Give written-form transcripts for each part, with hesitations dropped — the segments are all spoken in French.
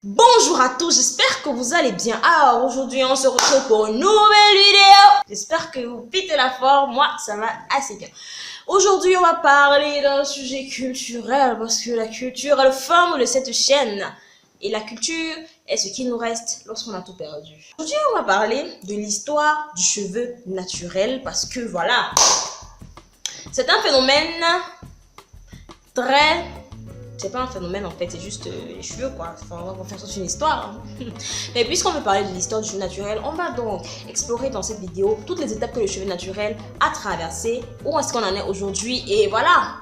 Bonjour à tous, j'espère que vous allez bien. Alors aujourd'hui on se retrouve pour une nouvelle vidéo. J'espère que vous pitez la forme, moi ça va assez bien. Aujourd'hui on va parler d'un sujet culturel parce que la culture est le fond de cette chaîne. Et la culture est ce qui nous reste lorsqu'on a tout perdu. Aujourd'hui on va parler de l'histoire du cheveu naturel parce que voilà, c'est un phénomène très... C'est pas un phénomène en fait, c'est juste les cheveux quoi. Enfin, on va faire toute une histoire. Mais puisqu'on veut parler de l'histoire du cheveu naturel, on va donc explorer dans cette vidéo toutes les étapes que le cheveu naturel a traversées, où est-ce qu'on en est aujourd'hui et voilà.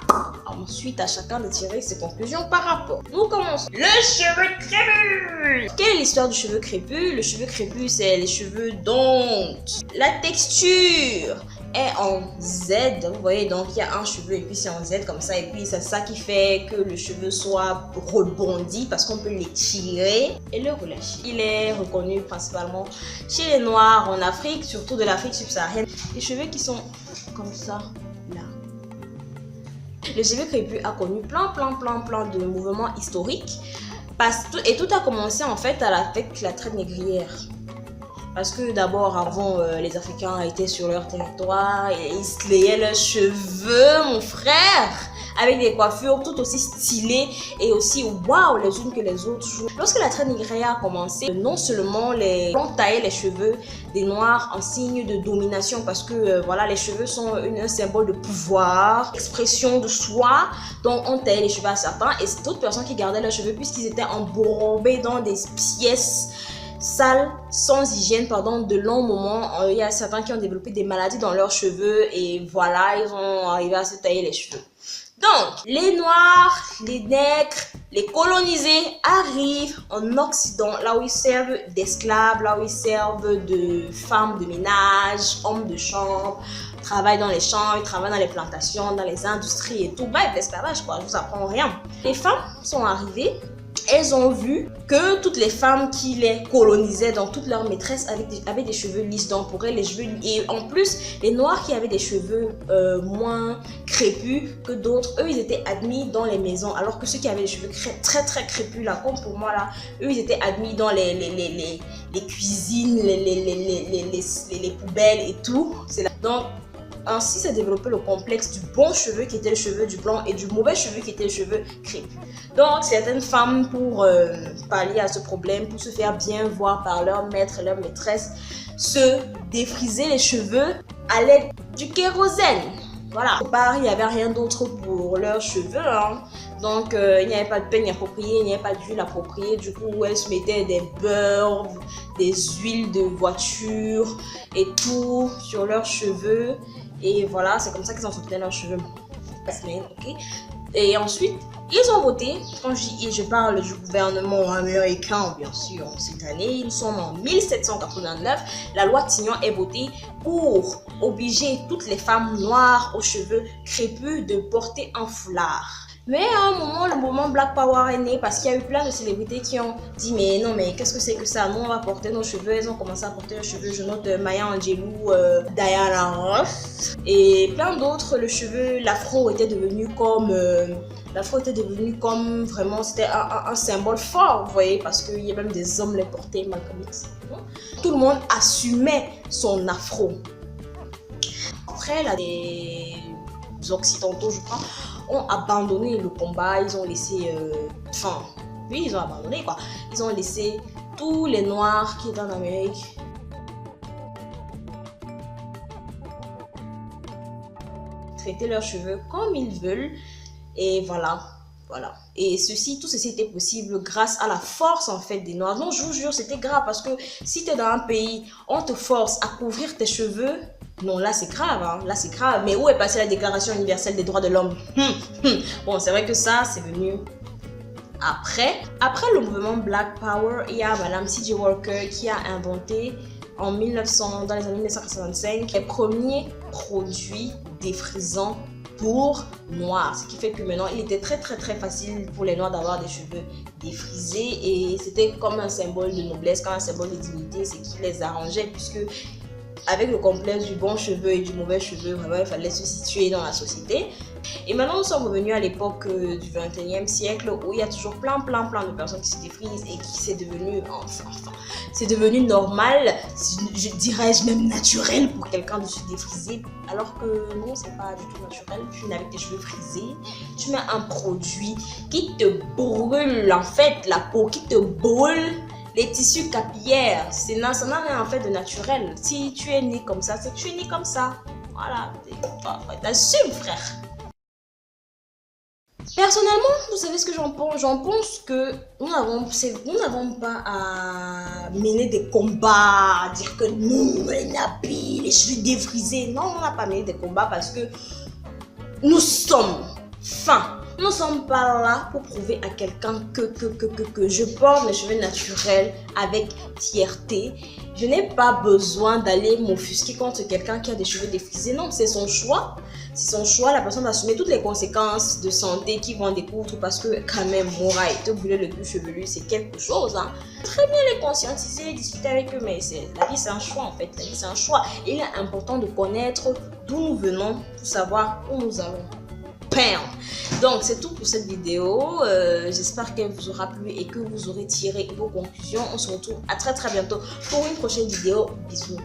Ensuite, à chacun de tirer ses conclusions par rapport. Nous commençons. Le cheveu crépus. Quelle est l'histoire du cheveu crépus? Le cheveu crépus, c'est les cheveux dont la texture est en Z, vous voyez, donc il y a un cheveu et puis c'est en Z comme ça, et puis c'est ça qui fait que le cheveu soit rebondi parce qu'on peut l'étirer et le relâcher. Il est reconnu principalement chez les Noirs en Afrique, surtout de l'Afrique subsaharienne. Les cheveux qui sont comme ça, là. Le cheveu crépus a connu plein de mouvements historiques et tout a commencé en fait avec la traite négrière. Parce que d'abord, avant, les Africains étaient sur leur territoire et ils se layaient leurs cheveux, mon frère, avec des coiffures tout aussi stylées et aussi waouh les unes que les autres. Lorsque la traite négrière a commencé, non seulement les blancs taillaient les cheveux des noirs en signe de domination parce que voilà, les cheveux sont un symbole de pouvoir, expression de soi, donc on taillait les cheveux à certains et c'est d'autres personnes qui gardaient leurs cheveux puisqu'ils étaient embourbés dans des pièces sales, sans hygiène pendant de longs moments. Il y a certains qui ont développé des maladies dans leurs cheveux et voilà, ils ont arrivé à se tailler les cheveux. Donc, les noirs, les nègres, les colonisés arrivent en Occident, là où ils servent d'esclaves, là où ils servent de femmes de ménage, hommes de chambre, travaillent dans les champs, ils travaillent dans les plantations, dans les industries et tout. Bref, l'esclavage quoi, je vous apprends rien. Les femmes sont arrivées. Elles ont vu que toutes les femmes qui les colonisaient, donc toutes leurs maîtresses avaient des cheveux lisses, donc pour elles les cheveux, et en plus les noirs qui avaient des cheveux moins crépus que d'autres, eux ils étaient admis dans les maisons, alors que ceux qui avaient des cheveux très crépus là, comme pour moi là, eux ils étaient admis dans les cuisines, les poubelles et tout. C'est là. Donc ainsi s'est développé le complexe du bon cheveu qui était le cheveu du blanc et du mauvais cheveu qui était le cheveu crépus. Donc certaines femmes, pour pallier à ce problème, pour se faire bien voir par leur maître et leur maîtresse, se défrisaient les cheveux à l'aide du kérosène. Voilà. Au bar, il n'y avait rien d'autre pour leurs cheveux. Hein. Donc il n'y avait pas de peigne appropriée, il n'y avait pas d'huile appropriée. Du coup, elles se mettaient des beurres, des huiles de voiture et tout sur leurs cheveux. Et voilà, c'est comme ça qu'ils entretenaient leurs cheveux. Okay. Et ensuite, ils ont voté, quand je parle du gouvernement américain, bien sûr, cette année, nous sommes en 1789, la loi Tignon est votée pour obliger toutes les femmes noires aux cheveux crépus de porter un foulard. Mais à un moment, le mouvement Black Power est né parce qu'il y a eu plein de célébrités qui ont dit mais non mais qu'est-ce que c'est que ça? Nous on va porter nos cheveux. Elles ont commencé à porter leurs cheveux. Je note Maya Angelou, Diana Ross et plein d'autres. Le cheveu, l'afro était devenu comme vraiment c'était un symbole fort, vous voyez, parce qu'il y a même des hommes les portaient Malcolm X. Tout le monde assumait son afro. Après là, les occidentaux je crois ont abandonné le combat, ils ont laissé, ils ont abandonné quoi. Ils ont laissé tous les noirs qui étaient en Amérique traiter leurs cheveux comme ils veulent et voilà. Et tout ceci était possible grâce à la force en fait des noirs. Non, je vous jure, c'était grave parce que si tu es dans un pays, on te force à couvrir tes cheveux. Non, là c'est grave, hein. Là c'est grave. Mais où est passée la Déclaration universelle des droits de l'homme? Bon, c'est vrai que ça, c'est venu après. Après le mouvement Black Power, il y a Madame C.J. Walker qui a inventé dans les années 1985, les premiers produits défrisants pour noirs. Ce qui fait que maintenant, il était très facile pour les noirs d'avoir des cheveux défrisés et c'était comme un symbole de noblesse, comme un symbole de dignité, ce qui les arrangeait puisque avec le complexe du bon cheveu et du mauvais cheveu, vraiment, il fallait se situer dans la société. Et maintenant, nous sommes revenus à l'époque du 21e siècle où il y a toujours plein de personnes qui se défrisent et qui c'est devenu, c'est devenu normal, je dirais même naturel pour quelqu'un de se défriser. Alors que non, c'est pas du tout naturel. Tu viens avec tes cheveux frisés, tu mets un produit qui te brûle en fait la peau, qui te brûle les tissus capillaires. Ça n'a rien en fait de naturel. Si tu es né comme ça, c'est que tu es né comme ça. Voilà, t'assumes frère. Personnellement, vous savez ce que j'en pense? J'en pense que nous n'avons pas à mener des combats, à dire que non, les nappies, les cheveux défrisés. Non, on n'a pas mené des combats parce que nous sommes fins. Nous ne sommes pas là pour prouver à quelqu'un que je porte mes cheveux naturels avec fierté. Je n'ai pas besoin d'aller m'offusquer contre quelqu'un qui a des cheveux défrisés. Non, c'est son choix. C'est son choix. La personne va assumer toutes les conséquences de santé qui vont en découdre parce que quand même, Mora et te brûler le cuir chevelu, c'est quelque chose. Hein. Très bien les conscientiser, discuter avec eux, mais la vie c'est un choix en fait. La vie c'est un choix. Et il est important de connaître d'où nous venons pour savoir où nous allons. Donc c'est tout pour cette vidéo, j'espère qu'elle vous aura plu et que vous aurez tiré vos conclusions. On se retrouve à très bientôt pour une prochaine vidéo. Bisous.